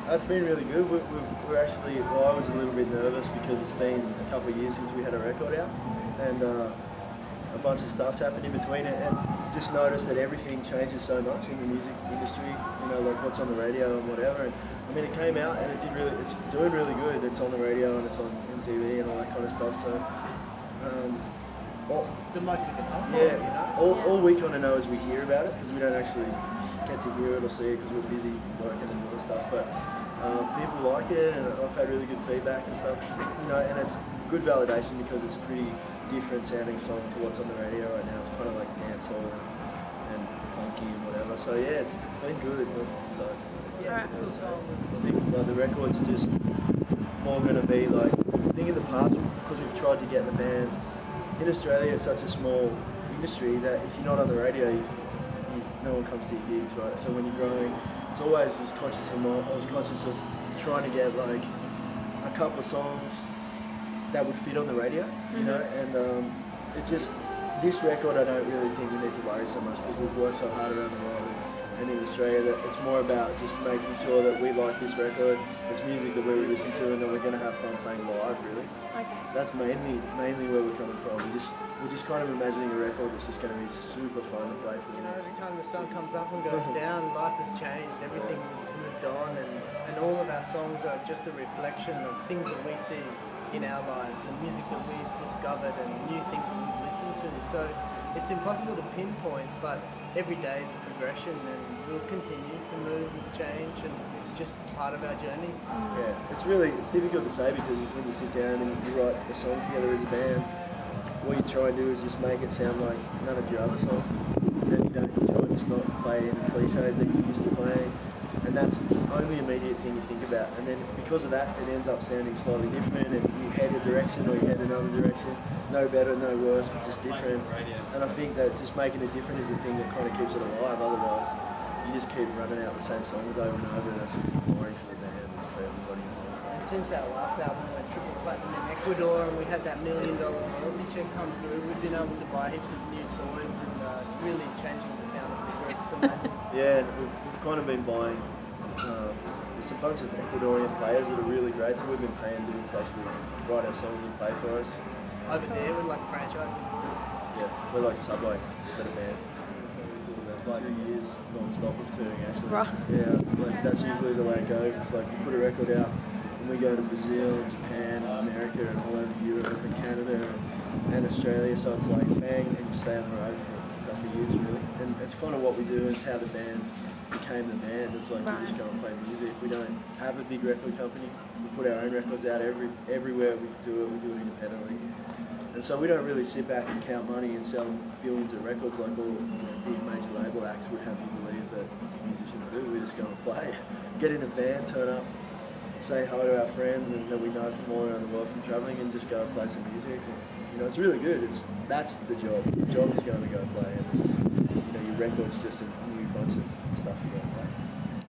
That's been really good. We're actually, well, I was a little bit nervous because it's been a couple of years since we had a record out, and a bunch of stuff's happened in between it, and just noticed that everything changes so much in the music industry, you know, like what's on the radio and whatever. And I mean, it came out and it's doing really good. It's on the radio and it's on MTV and all that kind of stuff. So, the most we can hope for, yeah, you know? all we kind of know is we hear about it because we don't actually get to hear it or see it because we're busy working and doing stuff. But people like it, and I've had really good feedback and stuff. You know, and it's good validation because it's a pretty different sounding song to what's on the radio right now. It's kind of like dancehall and funky and whatever. So yeah, it's been good. So, Yeah, it's a cool song. I think the record's just more going to be like, I think in the past, because we've tried to get the band, in Australia it's such a small industry that if you're not on the radio, no one comes to your gigs, right? So when you're growing, it's always I was conscious of trying to get like a couple of songs that would fit on the radio, you know, and this record I don't really think we need to worry so much because we've worked so hard around the world and in Australia that it's more about just making sure that we like this record, it's music that we listen to and that we're going to have fun playing live, really. Okay. That's mainly where we're coming from. We're just kind of imagining a record that's just going to be super fun to play for the You know, next. every time the sun comes up and goes down, life has changed, everything has moved on, and all of our songs are just a reflection of things that we see in our lives and music that we've discovered and new things that we've listened to. So it's impossible to pinpoint, but every day is a progression and we'll continue to move and change, and it's just part of our journey. Yeah, it's difficult to say because when you sit down and you write a song together as a band, what you try and do is just make it sound like none of your other songs. And you try and just not play any cliches that you used to playing. And that's the only immediate thing you think about. And then because of that, it ends up sounding slightly different and you head a direction or you head another direction. No better, no worse, but just different. And I think that just making it different is the thing that kind of keeps it alive. Otherwise, you just keep running out the same songs over and over. That's just boring for the band and for everybody involved. And since our last album went triple platinum in Ecuador and we had that $1 million royalty check come through, we've been able to buy heaps of new toys, and it's really changing the sound of the group. It's amazing. Yeah, and we've kind of been buying. There's a bunch of Ecuadorian players that are really great, so we've been paying dudes to actually write our songs and play for us. Over there, we're like franchising. Yeah, we're like Subway, but a band. Like 2 years non-stop of touring, actually. Right. Yeah, like that's usually the way it goes. It's like you put a record out, and we go to Brazil and Japan and America and all over Europe and Canada and Australia. So it's like bang, and you stay on the road for a couple of years, really. And it's kind of what we do. It's how the band became the band. It's like we just go and play music. We don't have a big record company. We put our own records out everywhere we do it independently. And so we don't really sit back and count money and sell billions of records like all these major label acts would have you believe that musicians do. We just go and play, get in a van, turn up, say hi to our friends and that we know from all around the world from travelling, and just go and play some music. And, you know, it's really good. That's the job. The job is going to go play, and you know, your record's just a new bunch of stuff to go and play.